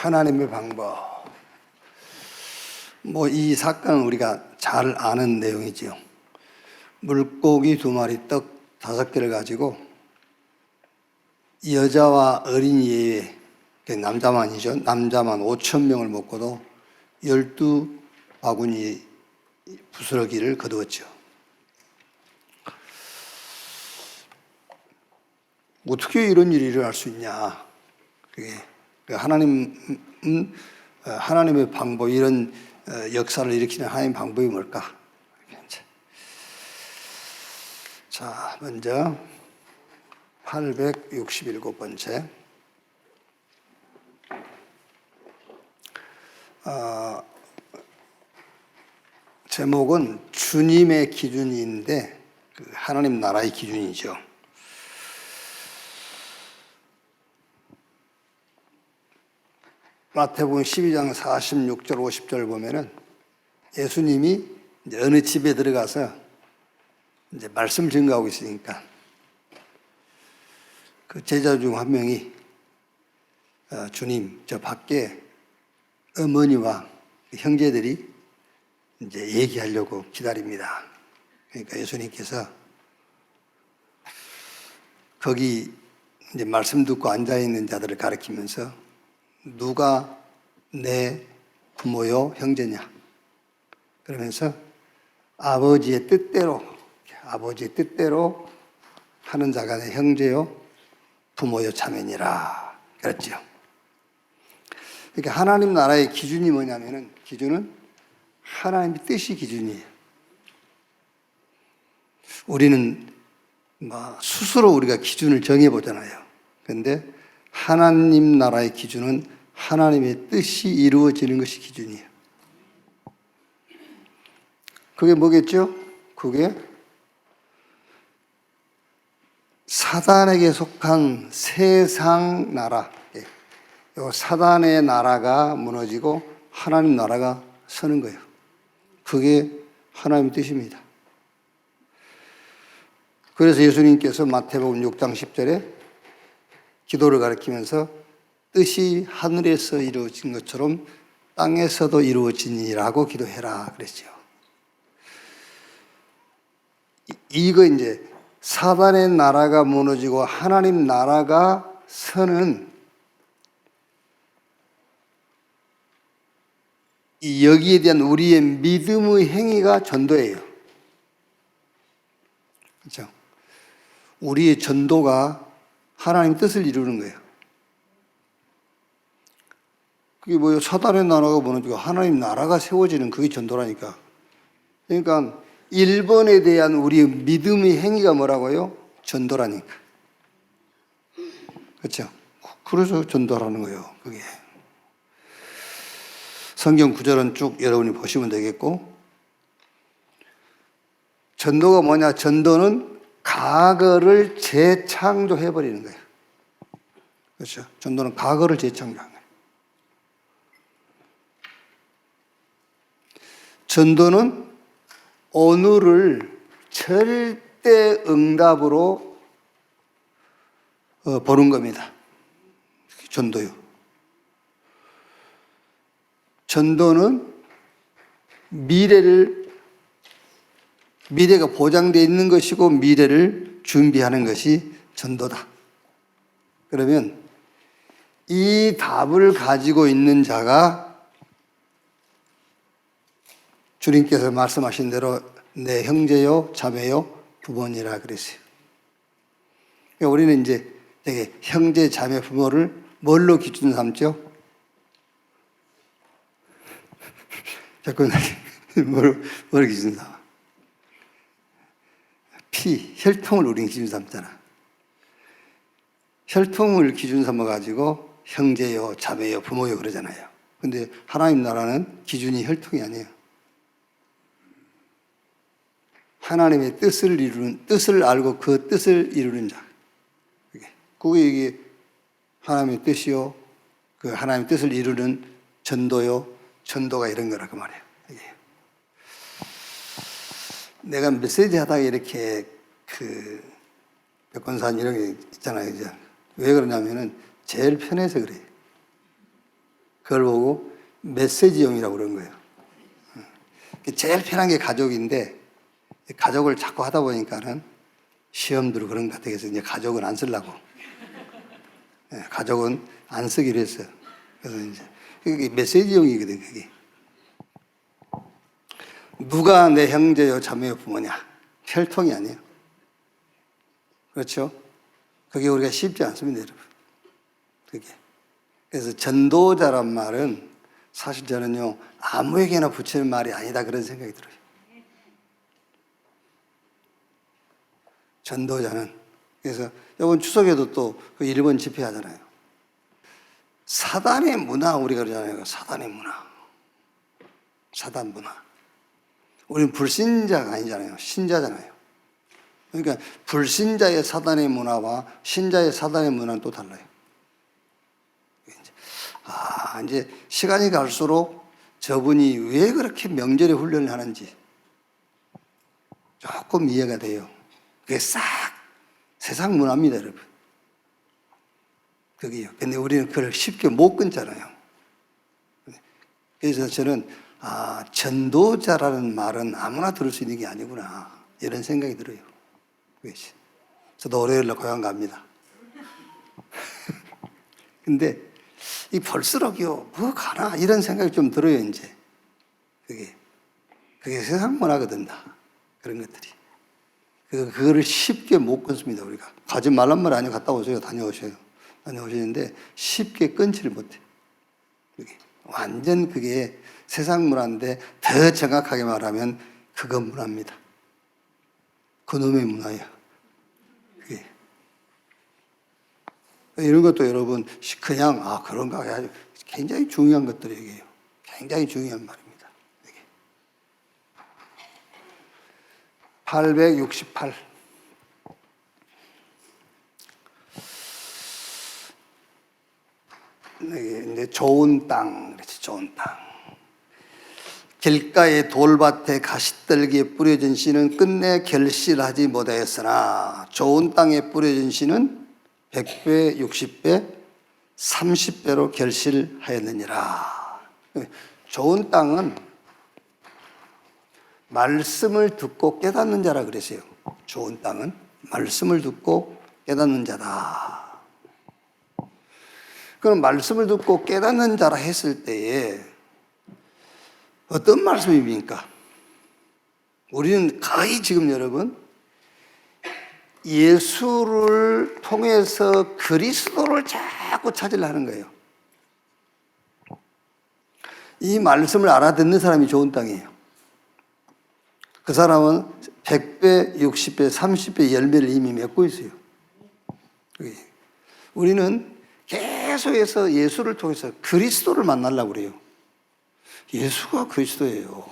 하나님의 방법. 이 사건은 우리가 잘 아는 내용이지요. 물고기 2마리, 떡 5개를 가지고 여자와 어린이 예외, 남자만이죠. 남자만 5,000명을 먹고도 12바구니 부스러기를 거두었죠. 어떻게 이런 일이 일어날 수 있냐. 그게 하나님의 방법, 이런 역사를 일으키는 하나님의 방법이 뭘까? 자, 먼저 867번째 제목은 주님의 기준인데 하나님 나라의 기준이죠. 마태복음 12장 46절 50절 보면은 예수님이 이제 어느 집에 들어가서 이제 말씀 증거하고 있으니까 그 제자 중 한 명이 주님, 저 밖에 어머니와 형제들이 이제 얘기하려고 기다립니다. 그러니까 예수님께서 거기 이제 말씀 듣고 앉아 있는 자들을 가리키면서 누가 내 부모요 형제냐? 그러면서 아버지의 뜻대로 하는 자가 내 형제요 부모요 자매니라 그랬죠. 그러니까 하나님 나라의 기준이 뭐냐면은 기준은 하나님의 뜻이 기준이에요. 우리는 스스로 우리가 기준을 정해보잖아요. 그런데 하나님 나라의 기준은 하나님의 뜻이 이루어지는 것이 기준이에요. 그게 뭐겠죠? 그게 사단에게 속한 세상 나라, 사단의 나라가 무너지고 하나님 나라가 서는 거예요. 그게 하나님의 뜻입니다. 그래서 예수님께서 마태복음 6장 10절에 기도를 가리키면서 뜻이 하늘에서 이루어진 것처럼 땅에서도 이루어지니라고 기도해라 그랬죠. 이거 이제 사단의 나라가 무너지고 하나님 나라가 서는 여기에 대한 우리의 믿음의 행위가 전도예요. 그렇죠? 우리의 전도가 하나님 뜻을 이루는 거예요. 그게 뭐예요? 사단의 나라가 무너지고 하나님 나라가 세워지는 그게 전도라니까. 그러니까 1번에 대한 우리의 믿음의 행위가 뭐라고요? 전도라니까. 그렇죠? 그래서 전도라는 거예요. 그게. 성경 구절은 쭉 여러분이 보시면 되겠고, 전도가 뭐냐? 전도는 과거를 재창조해버리는 거예요. 그렇죠? 전도는 과거를 재창조하는 거예요. 전도는 오늘을 절대 응답으로 보는 겁니다. 전도요. 전도는 미래가 보장되어 있는 것이고 미래를 준비하는 것이 전도다. 그러면 이 답을 가지고 있는 자가 주님께서 말씀하신 대로 내 형제요, 자매요, 부모니라 그랬어요. 그러니까 우리는 이제 되게 형제, 자매, 부모를 뭘로 기준 삼죠? 자꾸 뭘 기준 삼아? 혈통을 우리는 기준 삼잖아. 혈통을 기준 삼아가지고 형제요, 자매요, 부모요 그러잖아요. 근데 하나님 나라는 기준이 혈통이 아니에요. 하나님의 뜻을 알고 그 뜻을 이루는 자. 그게 이게 하나님의 뜻이요. 그 하나님의 뜻을 이루는 전도요. 전도가 이런 거라고 말해요. 이게. 내가 메시지 하다가 이렇게 백권산 이런 게 있잖아요. 이제. 왜 그러냐면은 제일 편해서 그래요. 그걸 보고 메시지형이라고 그런 거예요. 제일 편한 게 가족인데 가족을 자꾸 하다 보니까는 시험들을 그런 것 같아서 이제 가족은 안 쓰려고. 가족은 안 쓰기로 했어요. 그래서 이제 그게 메시지형이거든, 그게. 누가 내 형제요, 자매요, 부모냐? 혈통이 아니에요. 그렇죠? 그게 우리가 쉽지 않습니다, 여러분. 그게. 그래서 전도자란 말은 사실 저는요, 아무에게나 붙이는 말이 아니다, 그런 생각이 들어요. 전도자는. 그래서 이번 추석에도 또 그 일본 집회 하잖아요. 사단의 문화, 우리가 그러잖아요. 사단의 문화. 사단 문화. 우리는 불신자가 아니잖아요. 신자잖아요. 그러니까 불신자의 사단의 문화와 신자의 사단의 문화는 또 달라요. 이제 시간이 갈수록 저분이 왜 그렇게 명절에 훈련을 하는지 조금 이해가 돼요. 그게 싹 세상 문화입니다, 여러분. 그게요. 근데 우리는 그걸 쉽게 못 끊잖아요. 그래서 저는, 전도자라는 말은 아무나 들을 수 있는 게 아니구나. 이런 생각이 들어요. 저도 월요일날 고향 갑니다. 근데 이 볼수록요, 뭐 가나? 이런 생각이 좀 들어요, 이제. 그게 세상 문화거든, 다. 그런 것들이. 그거를 쉽게 못 끊습니다, 우리가. 가지 말란 말 아니에요. 갔다 오세요. 다녀오시는데 쉽게 끊지를 못해요. 완전 그게 세상 문화인데 더 정확하게 말하면 그건 문화입니다. 그놈의 문화예요. 그게. 이런 것도 여러분 그냥 그런가 해야지. 굉장히 중요한 것들이에요. 굉장히 중요한 말입니다. 868. 이제 좋은 땅, 그렇지, 좋은 땅. 길가의 돌밭에 가시떨기에 뿌려진 씨는 끝내 결실하지 못하였으나 좋은 땅에 뿌려진 씨는 100배, 60배, 30배로 결실하였느니라. 좋은 땅은 말씀을 듣고 깨닫는 자라 그랬어요. 좋은 땅은 말씀을 듣고 깨닫는 자다. 그럼 말씀을 듣고 깨닫는 자라 했을 때에 어떤 말씀입니까? 우리는 거의 지금 여러분 예수를 통해서 그리스도를 자꾸 찾으려 하는 거예요. 이 말씀을 알아듣는 사람이 좋은 땅이에요. 그 사람은 100배, 60배, 30배 열매를 이미 맺고 있어요. 우리는 계속해서 예수를 통해서 그리스도를 만나려고 그래요. 예수가 그리스도예요.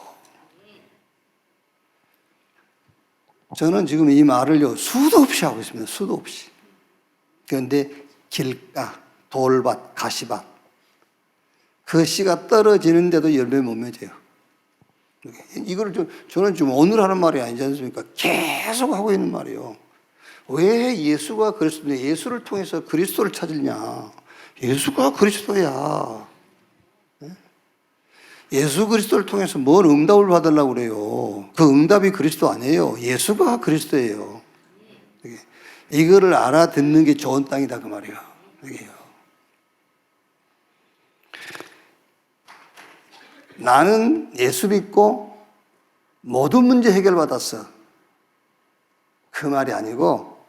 저는 지금 이 말을요, 수도 없이 하고 있습니다. 수도 없이. 그런데 길가, 돌밭, 가시밭. 그 씨가 떨어지는데도 열매 못 맺어요. 이걸 저는 지금 오늘 하는 말이 아니지 않습니까? 계속 하고 있는 말이에요. 왜 예수가 그리스도냐? 예수를 통해서 그리스도를 찾으냐? 예수가 그리스도야. 예수 그리스도를 통해서 뭔 응답을 받으려고 그래요? 그 응답이 그리스도 아니에요. 예수가 그리스도예요. 이거를 알아듣는 게 좋은 땅이다, 그 말이에요. 이게요. 나는 예수 믿고 모든 문제 해결받았어. 그 말이 아니고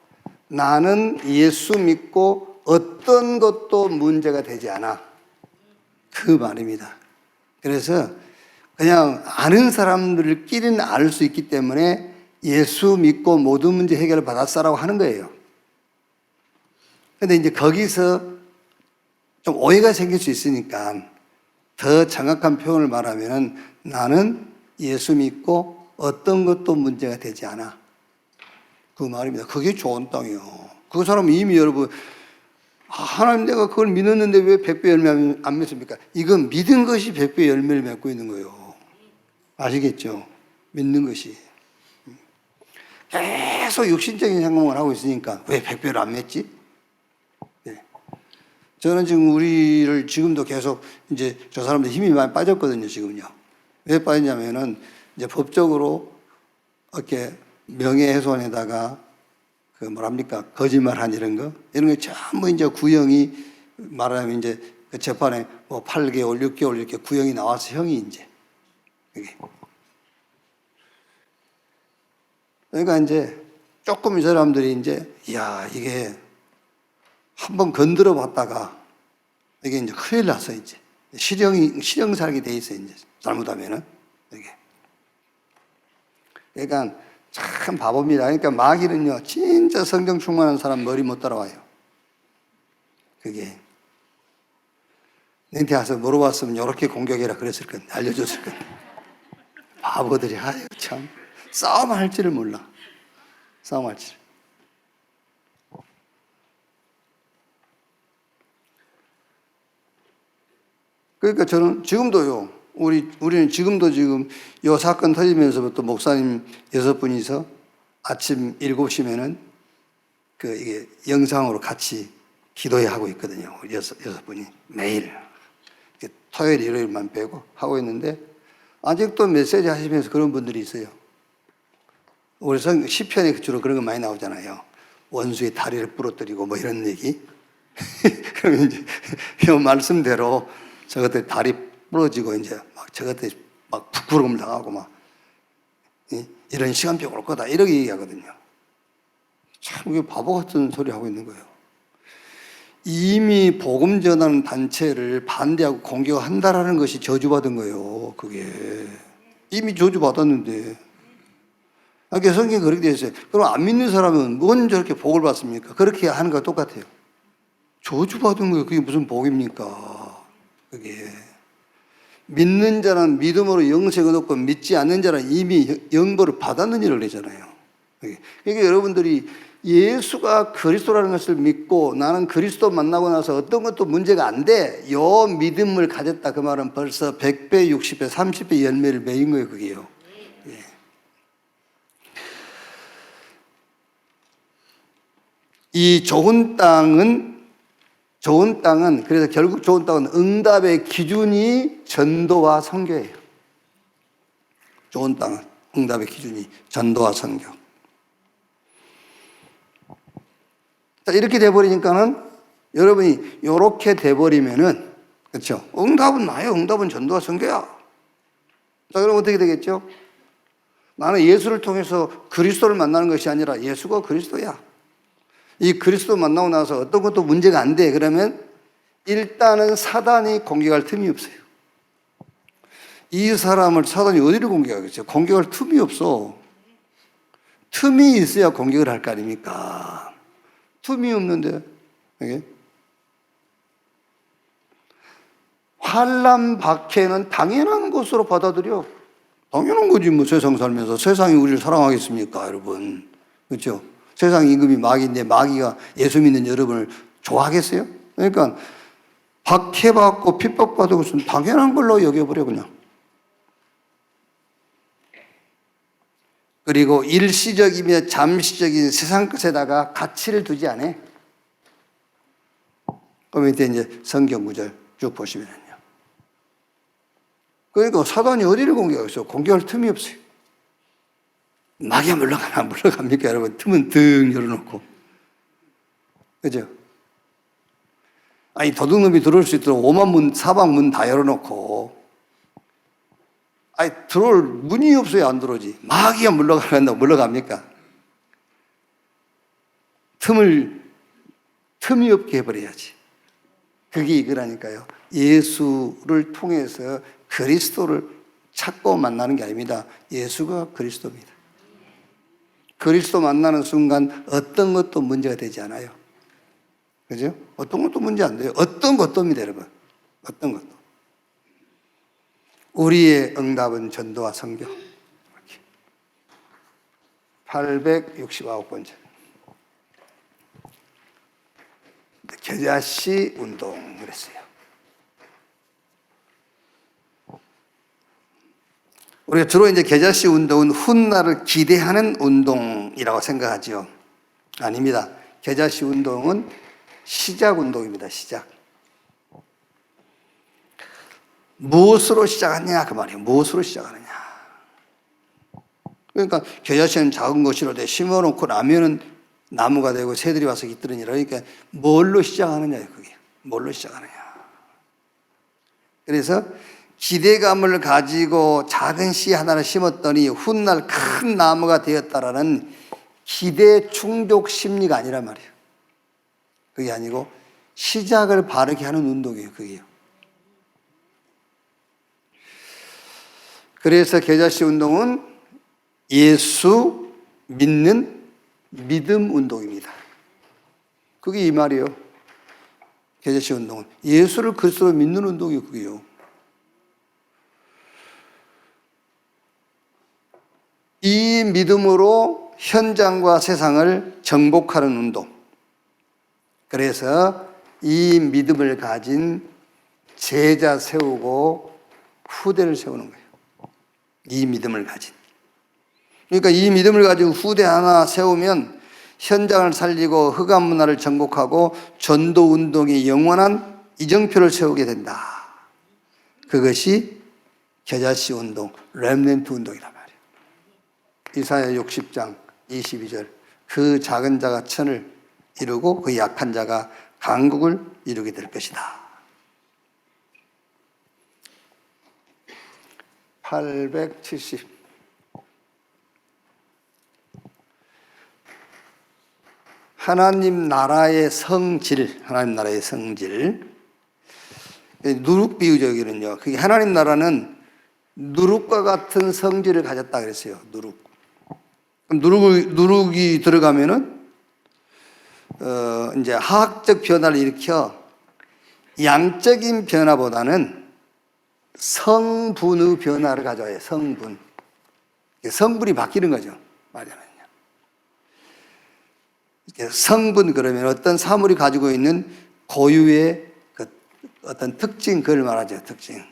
나는 예수 믿고 어떤 것도 문제가 되지 않아. 그 말입니다. 그래서 그냥 아는 사람들끼리는 알 수 있기 때문에 예수 믿고 모든 문제 해결을 받았어라고 하는 거예요. 근데 이제 거기서 좀 오해가 생길 수 있으니까 더 정확한 표현을 말하면 나는 예수 믿고 어떤 것도 문제가 되지 않아. 그 말입니다. 그게 좋은 땅이에요. 그 사람은 이미 여러분 하나님 내가 그걸 믿었는데 왜 100배 열매 안 맺습니까? 이건 믿은 것이 100배 열매를 맺고 있는 거예요. 아시겠죠? 믿는 것이. 계속 육신적인 생각을 하고 있으니까 왜 100배를 안 맺지? 네. 저는 지금 우리를 지금도 계속 이제 저 사람들 힘이 많이 빠졌거든요, 지금요. 왜 빠졌냐면은 이제 법적으로 이렇게 명예훼손에다가 그 뭐랍니까? 거짓말한 이런 거 전부 이제 구형이 말하자면 이제 그 재판에 뭐 8개월, 6개월 이렇게 구형이 나와서 형이 이제 그게. 그러니까 이제 조금 이 사람들이 이제 야 이게 한번 건드려 봤다가 이게 이제 큰일 났어 이제 실형 살게 돼 있어 이제 잘못하면은 이게. 그러니까 참 바보입니다. 그러니까 마귀는요 진짜 성경 충만한 사람 머리 못 따라와요. 그게 너한테 와서 물어봤으면 이렇게 공격해라 그랬을 건데 알려줬을 건데 바보들이 아유 참 싸움할 줄을 몰라. 싸움할 줄. 그러니까 저는 지금도요, 우리는 지금도 지금 요 사건 터지면서부터 목사님 6분이서 아침 7시면은 이게 영상으로 같이 기도회 하고 있거든요. 우리 6분이 매일. 토요일, 일요일만 빼고 하고 있는데 아직도 메시지 하시면서 그런 분들이 있어요. 우리 시편에 주로 그런 거 많이 나오잖아요. 원수의 다리를 부러뜨리고 뭐 이런 얘기. 그러면 이제 이 말씀대로 저것들 다리 부러지고 이제 막 저것들 막 부끄러움 당하고 막 이런 시간표가 올 거다 이렇게 얘기하거든요. 참 이게 바보 같은 소리 하고 있는 거예요. 이미 복음 전하는 단체를 반대하고 공격한다라는 것이 저주받은 거예요. 그게 이미 저주받았는데. 그러니까 성경에 그렇게 되어 있어요. 그럼 안 믿는 사람은 뭔 저렇게 복을 받습니까? 그렇게 하는 거 똑같아요. 저주받은 거예요. 그게 무슨 복입니까? 그게. 믿는 자는 믿음으로 영생을 얻고 믿지 않는 자는 이미 영벌을 받았는 일을 내잖아요. 그러니까 여러분들이 예수가 그리스도라는 것을 믿고 나는 그리스도 만나고 나서 어떤 것도 문제가 안 돼. 요 믿음을 가졌다. 그 말은 벌써 100배, 60배, 30배 열매를 맺은 거예요. 그게요. 예. 이 좋은 땅은 그래서 결국 좋은 땅은 응답의 기준이 전도와 선교예요. 좋은 땅은 응답의 기준이 전도와 선교. 자, 이렇게 돼버리니까는 여러분이 이렇게 돼버리면은 그렇죠? 응답은 나예요. 응답은 전도와 선교야. 자, 그럼 어떻게 되겠죠? 나는 예수를 통해서 그리스도를 만나는 것이 아니라 예수가 그리스도야. 이 그리스도 만나고 나서 어떤 것도 문제가 안 돼. 그러면 일단은 사단이 공격할 틈이 없어요. 이 사람을 사단이 어디를 공격하겠어요? 공격할 틈이 없어. 틈이 있어야 공격을 할 거 아닙니까? 틈이 없는데 이게 환난 박해는 당연한 것으로 받아들여. 당연한 거지 뭐 세상 살면서. 세상이 우리를 사랑하겠습니까 여러분? 그렇죠? 세상 임금이 마귀인데 마귀가 예수 믿는 여러분을 좋아하겠어요? 그러니까 박해받고 핍박받은 것은 당연한 걸로 여겨버려 그냥. 그리고 일시적이며 잠시적인 세상 것에다가 가치를 두지 않아. 그럼 이제 성경 구절 쭉 보시면요. 그러니까 사단이 어디를 공격하겠어요? 공격할 틈이 없어요. 마귀가 물러가나 물러갑니까 여러분? 틈은 등 열어놓고. 그죠? 아니 도둑놈이 들어올 수 있도록 오만 문 사방 문 다 열어놓고 아니 들어올 문이 없어야 안 들어오지. 마귀가 물러가란다고 물러갑니까? 틈이 없게 해버려야지. 그게 이거라니까요. 예수를 통해서 그리스도를 찾고 만나는 게 아닙니다. 예수가 그리스도입니다. 그리스도 만나는 순간 어떤 것도 문제가 되지 않아요. 그죠? 어떤 것도 문제 안 돼요. 어떤 것도입니다, 여러분. 어떤 것도. 우리의 응답은 전도와 선교. 869번째. 겨자씨 운동을 했어요. 우리가 주로 이제 겨자씨 운동은 훗날을 기대하는 운동이라고 생각하죠. 아닙니다. 겨자씨 운동은 시작 운동입니다. 시작. 무엇으로 시작하느냐 그 말이에요. 무엇으로 시작하느냐. 그러니까 겨자씨는 작은 것이로 돼 심어놓고 나면은 나무가 되고 새들이 와서 깃들으니라. 그러니까 뭘로 시작하느냐요. 그게 뭘로 시작하느냐. 그래서 기대감을 가지고 작은 씨 하나를 심었더니 훗날 큰 나무가 되었다라는 기대 충족 심리가 아니란 말이에요. 그게 아니고 시작을 바르게 하는 운동이에요. 그게요. 그래서 겨자씨 운동은 예수 믿는 믿음 운동입니다. 그게 이 말이에요. 겨자씨 운동은 예수를 그리스도로 믿는 운동이에요. 그게요. 이 믿음으로 현장과 세상을 정복하는 운동. 그래서 이 믿음을 가진 제자 세우고 후대를 세우는 거예요. 이 믿음을 가진. 그러니까 이 믿음을 가지고 후대 하나 세우면 현장을 살리고 흑암 문화를 정복하고 전도 운동의 영원한 이정표를 세우게 된다. 그것이 겨자씨 운동, 렘넌트 운동이란 말이에요. 이사야 60장 22절. 그 작은 자가 천을 이루고 그 약한 자가 강국을 이루게 될 것이다. 870. 하나님 나라의 성질, 하나님 나라의 성질. 누룩 비유적이는요. 그게 하나님 나라는 누룩과 같은 성질을 가졌다 그랬어요. 누룩. 누룩이 들어가면은 이제 화학적 변화를 일으켜 양적인 변화보다는 성분의 변화를 가져와요. 성분. 성분이 바뀌는 거죠. 말하자면요. 성분 그러면 어떤 사물이 가지고 있는 고유의 그 어떤 특징, 그걸 말하죠. 특징.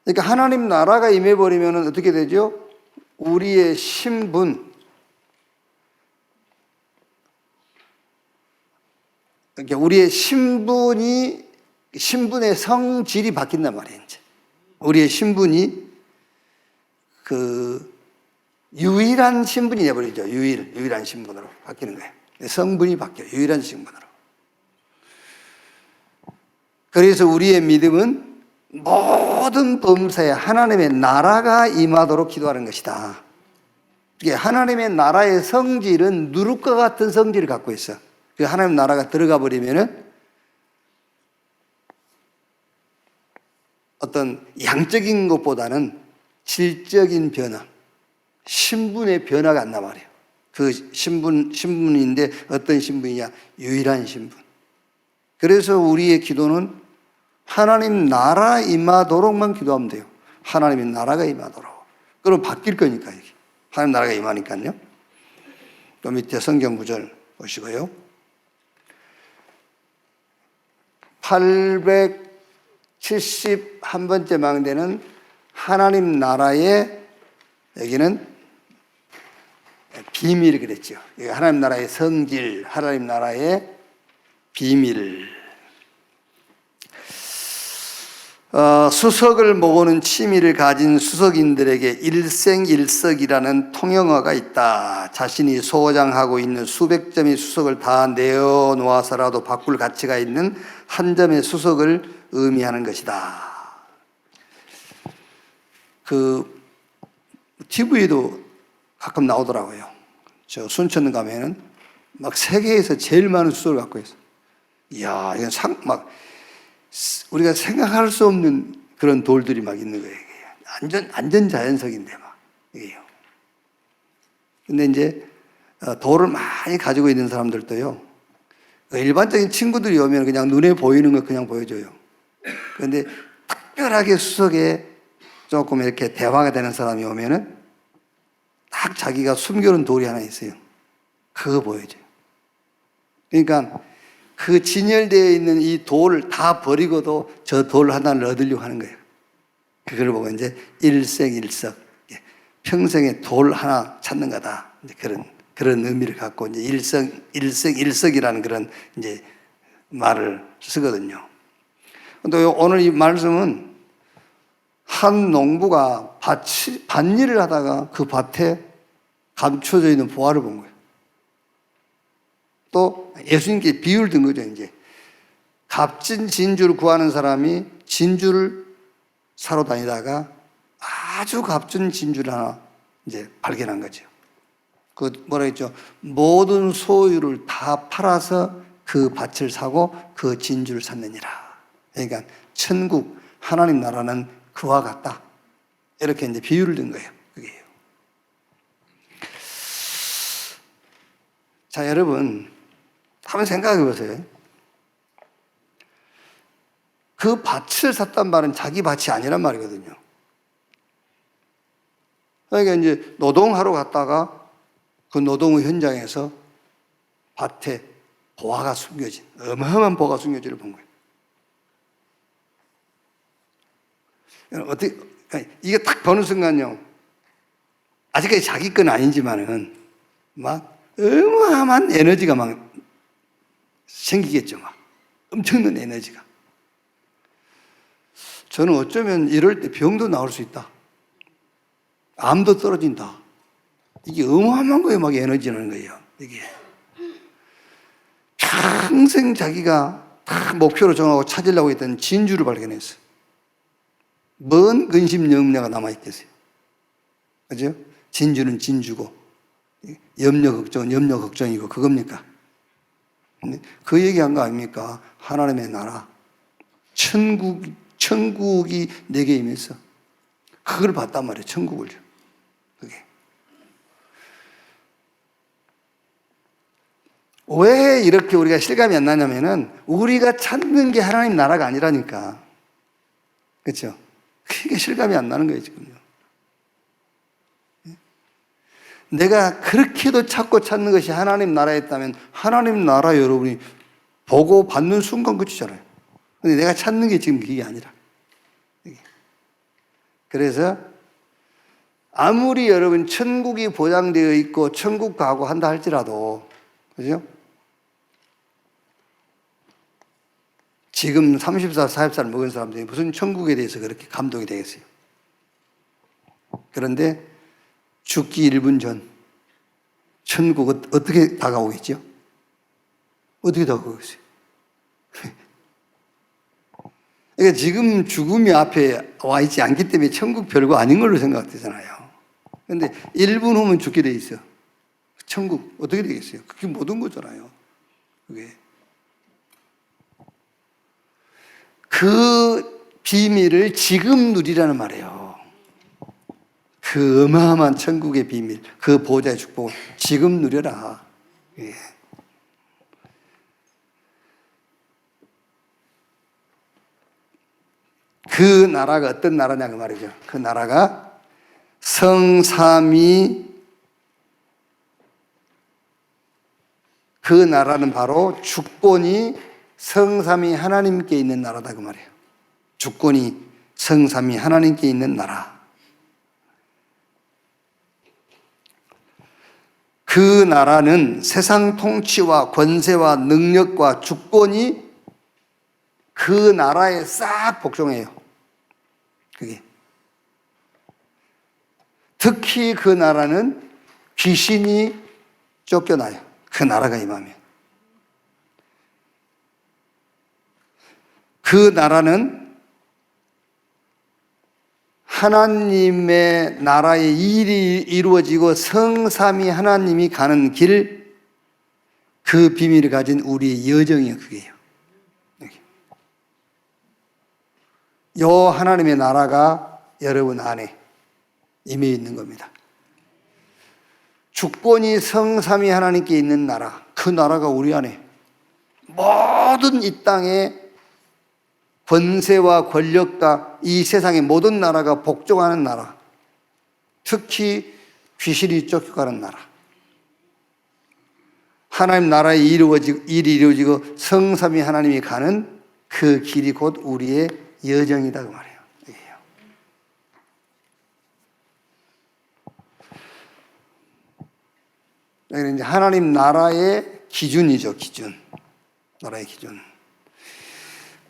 그러니까 하나님 나라가 임해버리면 어떻게 되죠? 우리의 신분, 그러니까 우리의 신분의 성질이 바뀐단 말이에요. 이제. 우리의 신분이 그 유일한 신분이 되어버리죠. 유일한 신분으로 바뀌는 거예요. 성분이 바뀌어요. 유일한 신분으로. 그래서 우리의 믿음은 모든 범사에 하나님의 나라가 임하도록 기도하는 것이다. 이게 하나님의 나라의 성질은 누룩과 같은 성질을 갖고 있어. 그 하나님 나라가 들어가 버리면은 어떤 양적인 것보다는 질적인 변화, 신분의 변화가 안 나와요. 그 신분인데 어떤 신분이냐? 유일한 신분. 그래서 우리의 기도는 하나님 나라 임하도록만 기도하면 돼요. 하나님의 나라가 임하도록. 그럼 바뀔 거니까 이게. 하나님 나라가 임하니까요. 또 밑에 성경 구절 보시고요. 871번째 망대는 하나님 나라의, 여기는 비밀 그랬죠. 하나님 나라의 성질, 하나님 나라의 비밀. 수석을 모으는 취미를 가진 수석인들에게 일생일석이라는 통영어가 있다. 자신이 소장하고 있는 수백 점의 수석을 다 내어놓아서라도 바꿀 가치가 있는 한 점의 수석을 의미하는 것이다. 그 TV에도 가끔 나오더라고요. 저 순천 가면은 막 세계에서 제일 많은 수석을 갖고 있어. 이야, 이건 막 우리가 생각할 수 없는 그런 돌들이 막 있는 거예요. 완전 자연석인데 막 이게요. 근데 이제 돌을 많이 가지고 있는 사람들도요. 일반적인 친구들이 오면 그냥 눈에 보이는 거 그냥 보여줘요. 그런데 특별하게 수석에 조금 이렇게 대화가 되는 사람이 오면은 딱 자기가 숨겨놓은 돌이 하나 있어요. 그거 보여줘요. 그러니까 그 진열되어 있는 이 돌을 다 버리고도 저 돌 하나를 얻으려고 하는 거예요. 그걸 보고 이제 일생일석, 평생에 돌 하나 찾는 거다. 그런 의미를 갖고 이제 일생일석이라는 그런 이제 말을 쓰거든요. 또 오늘 이 말씀은 한 농부가 밭일을 하다가 그 밭에 감춰져 있는 보화를 본 거예요. 또 예수님께 비유를 든 거죠. 이제 값진 진주를 구하는 사람이 진주를 사러 다니다가 아주 값진 진주를 하나 이제 발견한 거죠. 그 뭐라 했죠? 모든 소유를 다 팔아서 그 밭을 사고 그 진주를 샀느니라. 그러니까 천국 하나님 나라는 그와 같다. 이렇게 이제 비유를 든 거예요. 그게요. 자, 여러분 한번 생각해 보세요. 그 밭을 샀단 말은 자기 밭이 아니란 말이거든요. 그러니까 이제 노동하러 갔다가 그 노동의 현장에서 밭에 보화가 숨겨진, 어마어마한 보화가 숨겨진을 본 거예요. 어떻게, 그러니까 이게 딱 보는 순간요, 아직까지 자기 건 아니지만은 막 어마어마한 에너지가 막 생기겠죠. 막 엄청난 에너지가. 저는 어쩌면 이럴 때 병도 나올 수 있다. 암도 떨어진다. 이게 어마어마한 거예요. 막 에너지라는 거예요. 이게 평생 자기가 다 목표로 정하고 찾으려고 했던 진주를 발견했어요. 뭔 근심 염려가 남아있겠어요. 그죠? 진주는 진주고 염려 걱정은 염려 걱정이고 그겁니까? 그 얘기한 거 아닙니까? 하나님의 나라 천국이 내게 임해서 그걸 봤단 말이에요. 천국을요. 그게. 왜 이렇게 우리가 실감이 안 나냐면은 우리가 찾는 게 하나님 나라가 아니라니까. 그렇죠? 그게 실감이 안 나는 거예요, 지금요. 내가 그렇게도 찾고 찾는 것이 하나님 나라였다면 하나님 나라 여러분이 보고 받는 순간 끝이잖아요. 근데 내가 찾는 게 지금 그게 아니라. 그래서 아무리 여러분 천국이 보장되어 있고 천국 가고 한다 할지라도, 그죠? 지금 30살, 40살 먹은 사람들이 무슨 천국에 대해서 그렇게 감동이 되겠어요? 그런데 죽기 1분 전 천국 어떻게 다가오겠죠? 어떻게 다가오겠어요? 그러니까 지금 죽음이 앞에 와 있지 않기 때문에 천국 별거 아닌 걸로 생각되잖아요. 그런데 1분 후면 죽게 돼 있어. 천국 어떻게 되겠어요? 그게 모든 거잖아요. 그게. 그 비밀을 지금 누리라는 말이에요. 그 어마어마한 천국의 비밀, 그 보좌의 축복을 지금 누려라. 예. 그 나라가 어떤 나라냐 그 말이죠. 그 나라가 성삼위, 그 나라는 바로 주권이 성삼위 하나님께 있는 나라다 그 말이에요. 주권이 성삼위 하나님께 있는 나라. 그 나라는 세상 통치와 권세와 능력과 주권이 그 나라에 싹 복종해요. 그게. 특히 그 나라는 귀신이 쫓겨나요. 그 나라가 임하면. 그 나라는 하나님의 나라의 일이 이루어지고 성삼위 하나님이 가는 길, 그 비밀을 가진 우리의 여정이에요. 그게요. 요 하나님의 나라가 여러분 안에 임해 있는 겁니다. 주권이 성삼위 하나님께 있는 나라, 그 나라가 우리 안에 모든 이 땅의 권세와 권력과 이 세상의 모든 나라가 복종하는 나라, 특히 귀신이 쫓겨가는 나라, 하나님 나라의 일이 이루어지고 성삼위 하나님이 가는 그 길이 곧 우리의 여정이다 그 말이에요. 이제 하나님 나라의 기준이죠, 기준. 나라의 기준.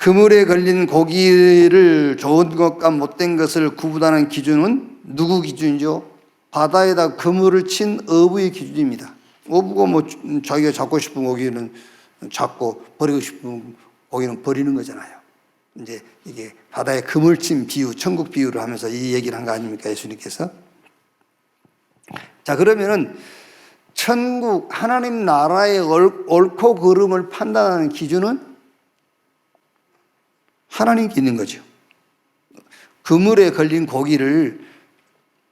그물에 걸린 고기를 좋은 것과 못된 것을 구분하는 기준은 누구 기준이죠? 바다에다 그물을 친 어부의 기준입니다. 어부가 뭐 자기가 잡고 싶은 고기는 잡고 버리고 싶은 고기는 버리는 거잖아요. 이제 이게 바다에 그물 친 비유, 천국 비유를 하면서 이 얘기를 한 거 아닙니까? 예수님께서. 자, 그러면은 천국 하나님 나라의 옳고 그름을 판단하는 기준은 하나님께 있는 거죠. 그물에 걸린 고기를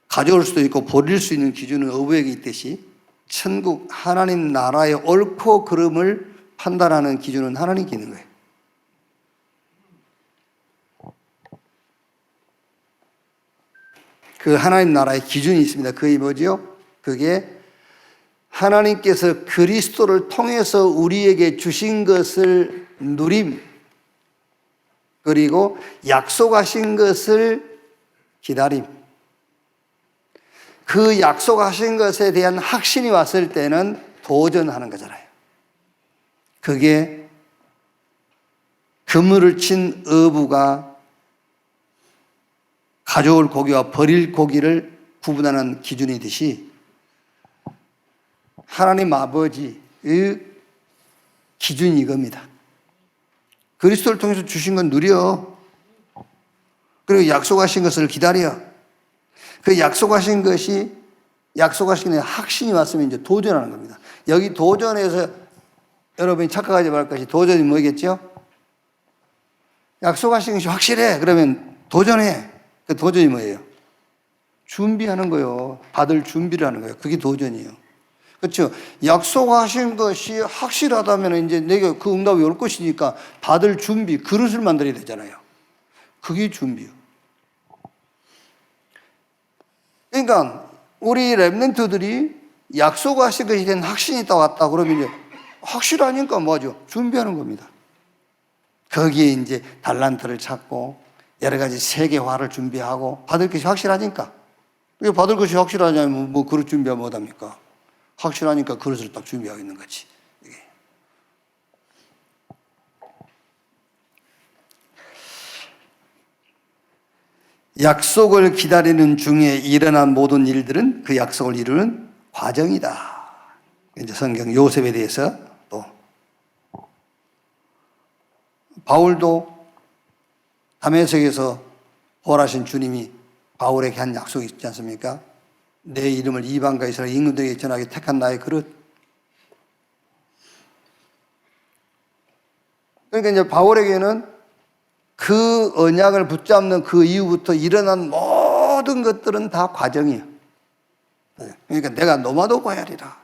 가져올 수도 있고 버릴 수 있는 기준은 어부에게 있듯이 천국 하나님 나라의 옳고 그름을 판단하는 기준은 하나님께 있는 거예요. 그 하나님 나라의 기준이 있습니다. 그게 뭐지요? 그게 하나님께서 그리스도를 통해서 우리에게 주신 것을 누림, 그리고 약속하신 것을 기다림. 그 약속하신 것에 대한 확신이 왔을 때는 도전하는 거잖아요. 그게 그물을 친 어부가 가져올 고기와 버릴 고기를 구분하는 기준이듯이 하나님 아버지의 기준이 이겁니다. 그리스도를 통해서 주신 건 누려. 그리고 약속하신 것을 기다려. 그 약속하신 것이 약속하신 확신이 왔으면 이제 도전하는 겁니다. 여기 도전에서 여러분이 착각하지 말 것이 도전이 뭐겠죠? 약속하신 것이 확실해. 그러면 도전해. 그 도전이 뭐예요? 준비하는 거예요. 받을 준비를 하는 거예요. 그게 도전이에요. 그렇죠? 약속하신 것이 확실하다면 이제 내가 그 응답이 올 것이니까 받을 준비, 그릇을 만들어야 되잖아요. 그게 준비요. 그러니까 우리 렘넌트들이 약속하신 것에 대한 확신이 있다 왔다 그러면 이제 확실하니까 뭐죠? 준비하는 겁니다. 거기에 이제 달란트를 찾고 여러 가지 세계화를 준비하고 받을 것이 확실하니까. 받을 것이 확실하냐면 뭐 그릇 준비하면 뭐합니까? 확실하니까 그릇을 딱 준비하고 있는 거지. 약속을 기다리는 중에 일어난 모든 일들은 그 약속을 이루는 과정이다. 이제 성경 요셉에 대해서 또 바울도 다메섹에서 부활하신 주님이 바울에게 한 약속이 있지 않습니까? 내 이름을 이방과 이스라엘 임금들에게 전하게 택한 나의 그릇. 그러니까 이제 바울에게는 그 언약을 붙잡는 그 이후부터 일어난 모든 것들은 다 과정이에요. 그러니까 내가 노마도 고야리라.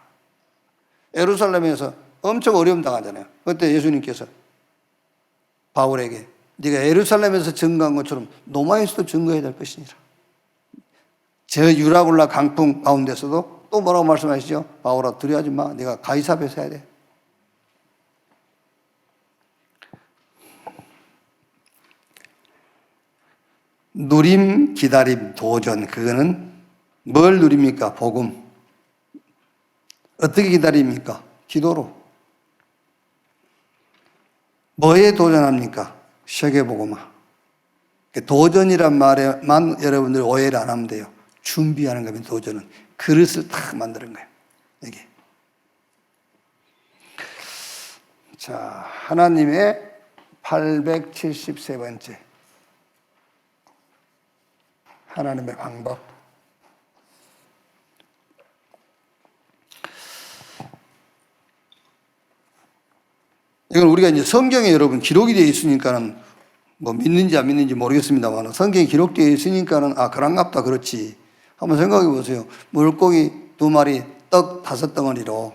예루살렘에서 엄청 어려움 당하잖아요. 그때 예수님께서 바울에게 네가 예루살렘에서 증거한 것처럼 노마에서도 증거해야 될 것이니라. 저 유라굴라 강풍 가운데서도 또 뭐라고 말씀하시죠? 바울아 두려워하지 마. 네가 가이사 앞에서 해야 돼. 누림, 기다림, 도전. 그거는 뭘 누립니까? 복음. 어떻게 기다립니까? 기도로. 뭐에 도전합니까? 세계복음화. 도전이란 말에만 여러분들 오해를 안 하면 돼요. 준비하는 거면 도전은 그릇을 탁 만드는 거예요. 이게. 자, 하나님의 873번째 하나님의 방법. 이건 우리가 이제 성경에 여러분 기록이 되어 있으니까는 뭐 믿는지 안 믿는지 모르겠습니다만 성경에 기록되어 있으니까는 아 그런갑다 그렇지. 한번 생각해 보세요. 물고기 2마리, 떡 5덩어리로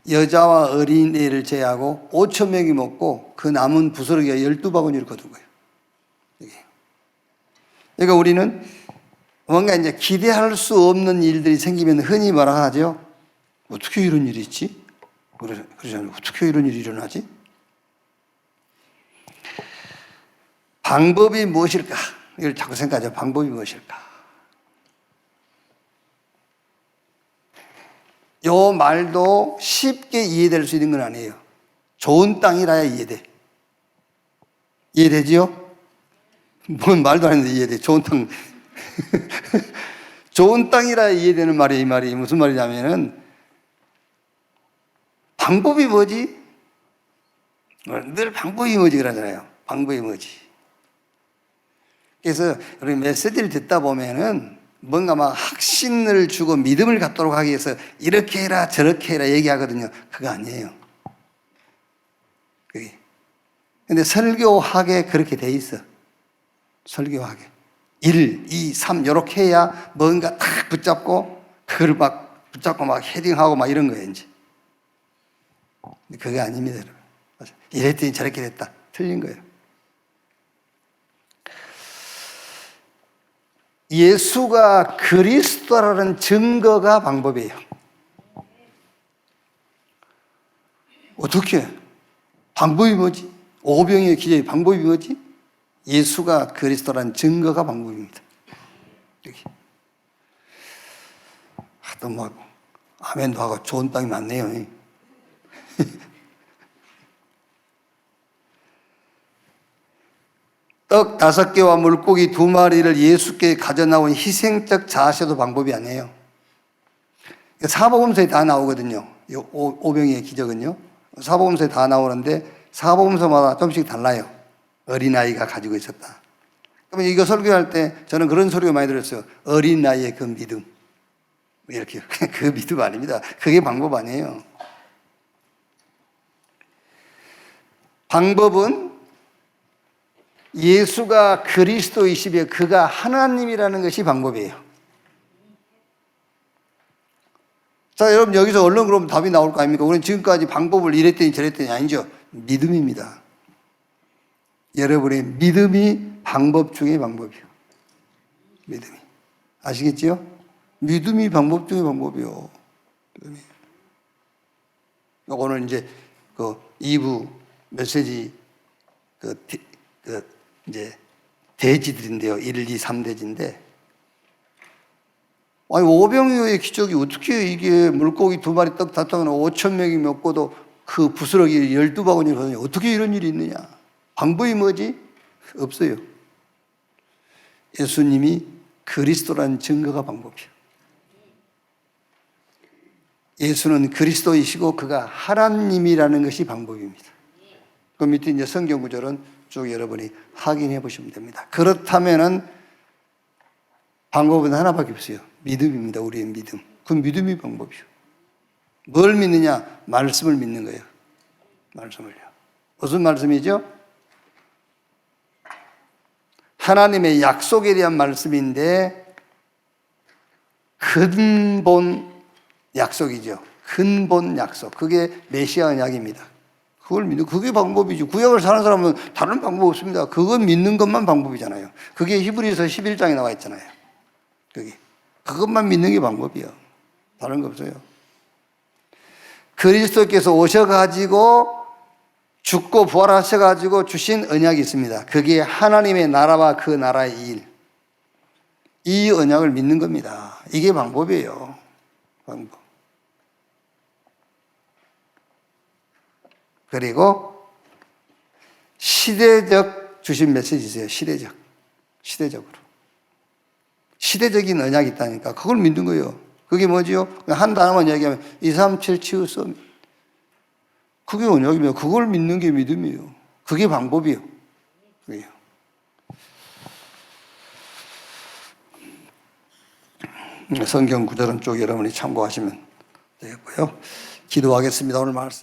여자와 어린애를 제하고 5,000명이 먹고 그 남은 부스러기가 12바구니를 거둔 거예요. 그러니까 우리는 뭔가 이제 기대할 수 없는 일들이 생기면 흔히 뭐라 하죠? 어떻게 이런 일이 있지? 그러잖아요. 어떻게 이런 일이 일어나지? 방법이 무엇일까? 이걸 자꾸 생각하죠. 방법이 무엇일까? 요 말도 쉽게 이해될 수 있는 건 아니에요. 좋은 땅이라야 이해돼. 이해되지요? 뭔 말도 안 했는데 이해돼. 좋은 땅. 좋은 땅이라 이해되는 말이 이 말이 무슨 말이냐면은 방법이 뭐지? 늘 방법이 뭐지 그러잖아요. 방법이 뭐지? 그래서 우리 메시지를 듣다 보면은 뭔가 막 확신을 주고 믿음을 갖도록 하기 위해서 이렇게 해라 저렇게 해라 얘기하거든요. 그거 아니에요. 그게. 근데 설교학에 그렇게 돼 있어. 설교학에. 1, 2, 3 이렇게 해야 뭔가 탁 붙잡고 그걸 막 붙잡고 막 헤딩하고 막 이런 거예요, 이제. 그게 아닙니다, 여러분. 이랬더니 저렇게 됐다. 틀린 거예요. 예수가 그리스도라는 증거가 방법이에요. 어떻게? 방법이 뭐지? 오병이의 기적의 방법이 뭐지? 예수가 그리스도라는 증거가 방법입니다. 여기. 또 뭐 아멘도 하고 좋은 땅이 많네요. 떡 5개와 물고기 2마리를 예수께 가져나온 희생적 자세도 방법이 아니에요. 사복음서에 다 나오거든요. 오병이의 기적은요. 사복음서에 다 나오는데 사복음서마다 좀씩 달라요. 어린아이가 가지고 있었다. 그러면 이거 설교할 때 저는 그런 소리가 많이 들었어요. 어린아이의 그 믿음. 이렇게. 그 믿음 아닙니다. 그게 방법 아니에요. 방법은 예수가 그리스도이시며 그가 하나님이라는 것이 방법이에요. 자, 여러분 여기서 얼른 그럼 답이 나올 거 아닙니까? 우리는 지금까지 방법을 이랬더니 저랬더니 아니죠. 믿음입니다. 여러분의 믿음이 방법 중의 방법이요. 믿음이. 아시겠지요? 믿음이 방법 중의 방법이요. 믿음이. 오늘 이제 그 2부 메시지 이제 대지들인데요. 1, 2, 3대지인데. 아니, 오병이어의 기적이 어떻게 이게 물고기 2마리 떡 다투면 5,000명이 먹고도 그 부스러기 12바구니 거든요. 어떻게 이런 일이 있느냐? 방법이 뭐지? 없어요. 예수님이 그리스도라는 증거가 방법이에요. 예수는 그리스도이시고 그가 하나님이라는 것이 방법입니다. 그 밑에 이제 성경 구절은 쭉 여러분이 확인해 보시면 됩니다. 그렇다면은 방법은 하나밖에 없어요. 믿음입니다. 우리의 믿음. 그 믿음이 방법이요. 뭘 믿느냐? 말씀을 믿는 거예요. 말씀을요. 무슨 말씀이죠? 하나님의 약속에 대한 말씀인데 근본 약속이죠. 근본 약속. 그게 메시아 언약입니다. 그걸 믿는, 그게 방법이죠. 구약을 사는 사람은 다른 방법 없습니다. 그거 믿는 것만 방법이잖아요. 그게 히브리서 11장에 나와 있잖아요. 그것만 믿는 게 방법이에요. 다른 거 없어요. 그리스도께서 오셔가지고 죽고 부활하셔가지고 주신 언약이 있습니다. 그게 하나님의 나라와 그 나라의 일. 이 언약을 믿는 겁니다. 이게 방법이에요. 방법. 그리고 시대적 주신 메시지세요. 시대적으로. 시대적인 언약이 있다니까. 그걸 믿는 거예요. 그게 뭐지요? 한 단어만 얘기하면 237 치우섬. 그게 언약이면 그걸 믿는 게 믿음이에요. 그게 방법이에요. 그게요. 성경 구절은 쪽 여러분이 참고하시면 되겠고요. 기도하겠습니다. 오늘 말씀.